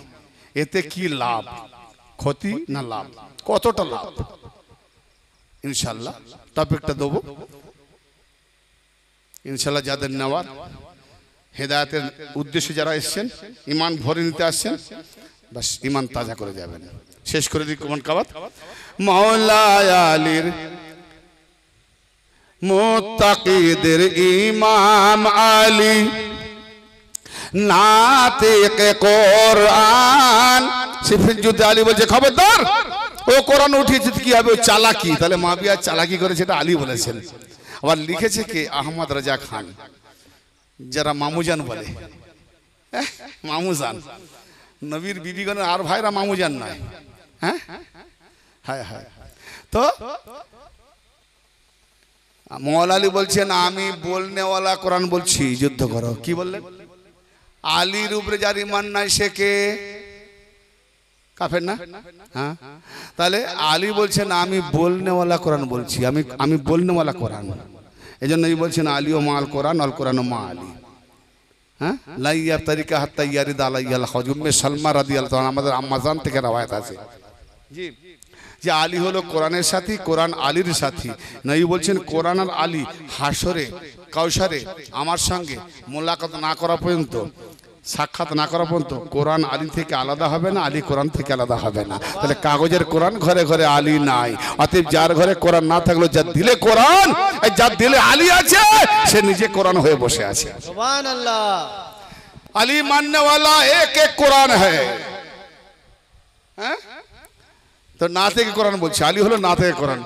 এতে কি লাভ, ক্ষতি না লাভ, কতটা লাভ, ইনশাল্লাহ টপিকটা দেবো। ইনশাল্লাহ যাদের নেওয়ার হেদায়েতের উদ্দেশ্যে যারা এসছেন, ইমান ভরে নিতে আসছেন, বাস ইমান তাজা করে যাবেন। শেষ করে দিই কোমন কাবাত। মাওলা আলীর মুত্তাকিদের ইমাম আলী, নাতিকে কোরআন। সিফিজুদ্দিন আলী বলছে খবরদার, ও কোরআন উঠিয়েছে কি হবে? ও চালাকি। তাহলে মাবিয়া চালাকি করে, সেটা আলী বলেছেন। আবার লিখেছে কে? আহমদ রাজা খান, যারা মামুজান বলে। মামুজান, নবীর বিবিগণের আর ভাইরা মামুজান নয়। হ্যাঁ হ্যাঁ হ্যাঁ। তো মওলা আলী বলছেন আমি বলনেওয়ালা কোরআন বলছি, যুদ্ধ করো। কি বললেন? আলীর উপরে যার ইমান নাই সে কে? কাফের না? হ্যাঁ, তাহলে আলী বলছেন আমি বলনেওয়ালা কোরআন বলছি, আমি বলনেওয়ালা কোরআন। এই জন্য বলছেন আলী ও মাল কোরআন, অল কোরআন ও মা আলী। হ্যাঁ, লাইয়ার তরিকা হাত্তা ইয়ারিদ আলাইয়াল হজ। উম্মে সালমা রাদিয়াল্লাহু তাআলা, আমাদের আম্মাজান থেকে রওয়ায়াত আছে জি, যে আলী হলো কোরআনের সাথী, কোরআন আলীর সাথী। নবী বলছেন কোরআন আর আলী হাসরে কাউসারে আমার সঙ্গে মোলাকাত না করা পর্যন্ত, সাক্ষাৎ না করা পর্যন্ত কোরআন আলী থেকে আলাদা হবে না, আলী কোরআন থেকে আলাদা হবে না। তাহলে কাগজের কোরআন, ঘরে ঘরে আলী নাই। অতএব যার ঘরে কোরআন না থাকলো, যার দিলে কোরআন, যার দিলে আলী আছে, সে নিজে কোরআন হয়ে বসে আছে। সুবহানাল্লাহ। আলী মাননে वाला एक एक কোরআন है। হ্যাঁ, তো না থেকে কোরআন বলছে, আলী হলো না থেকে কোরআন।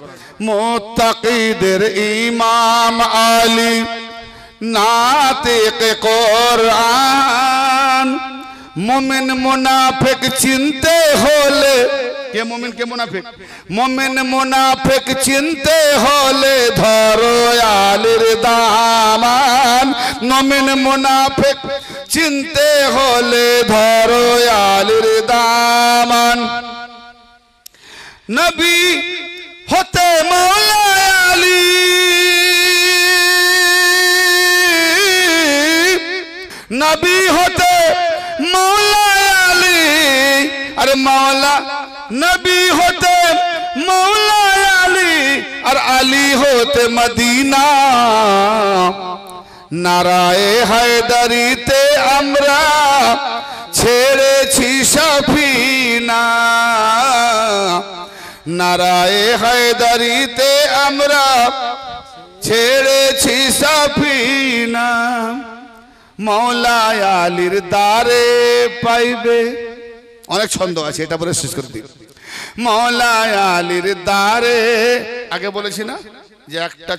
মুত্তাকিদের ইমাম আলী, নাতিকে কোরআন। মুমিন মুনাফিক চিনতে হলে, কে মুমিন কে মুনাফিক? মুমিন মুনাফিক চিনতে হলে ধরো আলীর দামান। মুমিন মুনাফিক চিনতে হলে ধরো আলীর দামান। নবী হতে মওলা আলী, নবী হতে মওলা আলী। আরে মওলা নবী হতে মওলা আলী, আর আলী হতে মদিনা। নারায়ে হায়দারিতে আমরা ছেড়েছি সফিনা। নারায়ে হায়দারিতে আমরা ছেড়েছি সফিনা। মৌলা আলীর দ্বারে পাইবে। অনেক ছন্দ আছে, এটা বলে শেষ করে দিই। মৌলা আলীর দ্বারে, আগে বলেছি না যে একটা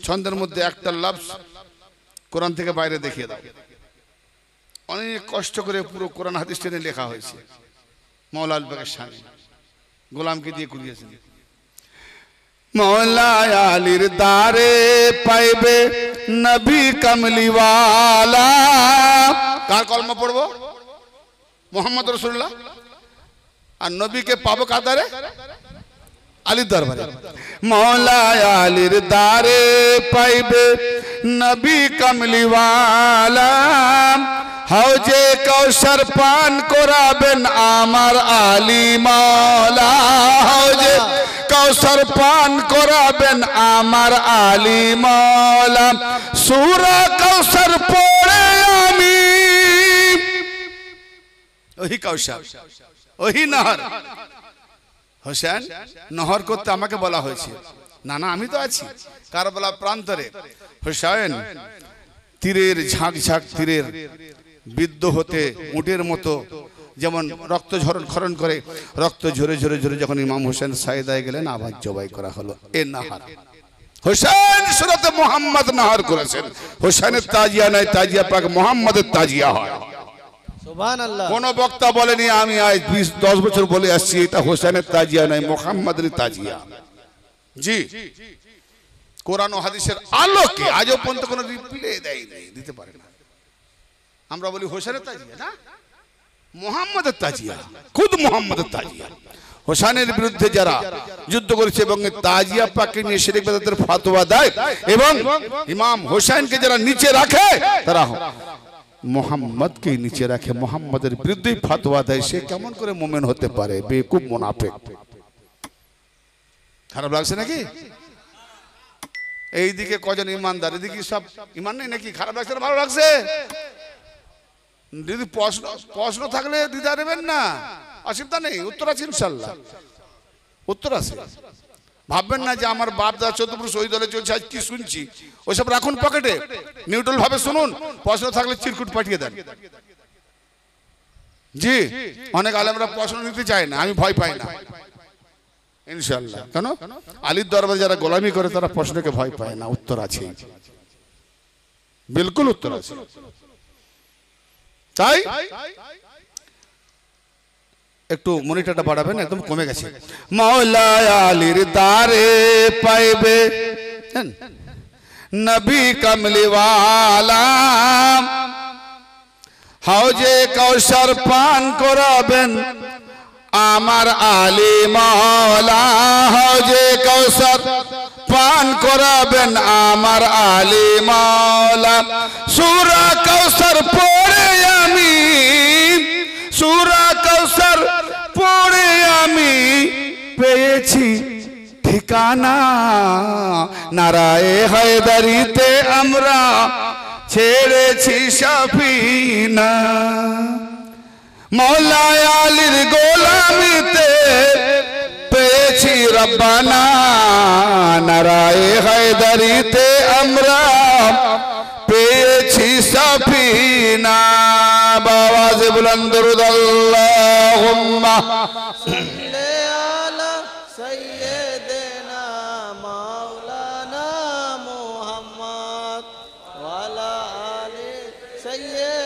ছন্দের মধ্যে একটা লফজ কোরআন থেকে বাইরে দেখিয়ে দাও। অনেক কষ্ট করে পুরো কোরআন হাদিস টেনে লেখা হয়েছে। মৌলা আলী পাকের শানে গোলামকে দিয়ে কুড়িয়েছেন। মৌলা আলীর দ্বারে পাইবে নবী কমলিওয়ালা। কার কলমা পড়বো? মোহাম্মদ রাসূলুল্লাহ। আর নবীকে পাবো কার দ্বারে? আলীর দরবারে। মৌলা আলীর দ্বারে পাইবে নবী কমলিওয়ালা। হাউজে কৌশর পান করাবেন আমার আলী মৌলা। হাউজে কৌশর পান করাবেন আমার আলী মৌলা। সূরা কৌশর পড়ে আমি, ওই কৌশর, ওই নহর। হোসেন নহর করতে আমাকে বলা হয়েছে। না না, আমি তো আছি কারবালা প্রান্তরে। হোসেন তীরের ঝাঁক ঝাঁক তীরের বিদ্ধ হতে উটের মতো যেমন রক্ত খরণ করে, রক্ত ঝরে ঝরে ঝরে যখন ইমাম হোসেন সাইদায় গেলেন আবার জবাই করা হলো। এ নাহার হোসেন সুরতে মোহাম্মদ নাহার করেছেন। হোসেনের তাজিয়া নয়, তাজিয়া পাক মোহাম্মদের তাজিয়া হয়। সুবহানাল্লাহ। কোন বক্তা বলেনি আমি আজ 20-10 বছর বলে আসছি এটা হোসেনের তাজিয়া নয়, মোহাম্মদের তাজিয়া। জি, কোরআন ও হাদিসের আলোকে আজও পর্যন্ত কোনো রিপ্লাই দেয়নি, দিতে পারে না। আমরা বলি হোসেনের তাজিয়া না, মোহাম্মদের তাজিয়া, খুদ মোহাম্মদের তাজিয়া। হোসেনের বিরুদ্ধে যারা যুদ্ধ করেছে এবং তাজিয়া পাককে নিয়ে শিরক বিদআতের ফতোয়া দেয় এবং ইমাম হোসেনকে যারা নিচে রাখে তারা মোহাম্মদকে নিচে রাখে, মোহাম্মদের বিরুদ্ধে ফতোয়া দেয়, সে কেমন করে মুমিন হতে পারে? বেকুব মুনাফিক। খারাপ লাগছে নাকি? এইদিকে কজন ইমানদার, এদিকে সব ইমান নেই নাকি? খারাপ লাগছে না ভালো লাগছে? যদি প্রশ্ন থাকলে দিদা দেবেন না, অসুবিধা নেই, উত্তর আছে ইনশাল্লাহ, উত্তর আছে। ভাববেন না যে আমার বাপ দা চতুর্পুরুষ ওই দলে চলছে, আজ কি শুনছি ওইসব রাখুন পকেটে, নিউট্রাল ভাবে শুনুন। প্রশ্ন থাকলে চিরকুট পাঠিয়ে দেন। জি, অনেক আলেমরা প্রশ্ন নিতে চায় না, আমি ভয় পাই না ইনশাল্লাহ। কেন? আলীর দরবারে যারা গোলামি করে তারা প্রশ্নকে ভয় পায় না, উত্তর আছে, বিলকুল উত্তর আছে। তাই একটু মনিটরটা বাড়াবেন, একদম কমে গেছে। মৌলা আলীর দ্বারে পাইবে নবী কমলিওয়ালা। হাউজে কৌশর পান করাবেন আমার আলী মৌলা। হাউজে কৌশর পান করাবেন আমার আলী মৌলা। সূরা কৌশর পড়ে আমি, সূরা কৌশর পড়ে আমি পেয়েছি ঠিকানা। নারায়ে হায়দারিতে আমরা ছেড়েছি সফিনা। মৌলা আলীর গোলামিতে পেয়েছি রব্বানা। নারায়ে হায়দারিতে আমরা পেয়েছি সফিনা। বাওয়াজে বুলন্দ দরুদ আল্লাহুম্মা সাল্লি আলা সাইয়্যিদিনা মাওলানা মুহাম্মদ ওয়া আলা আলি সাইয়্যিদিনা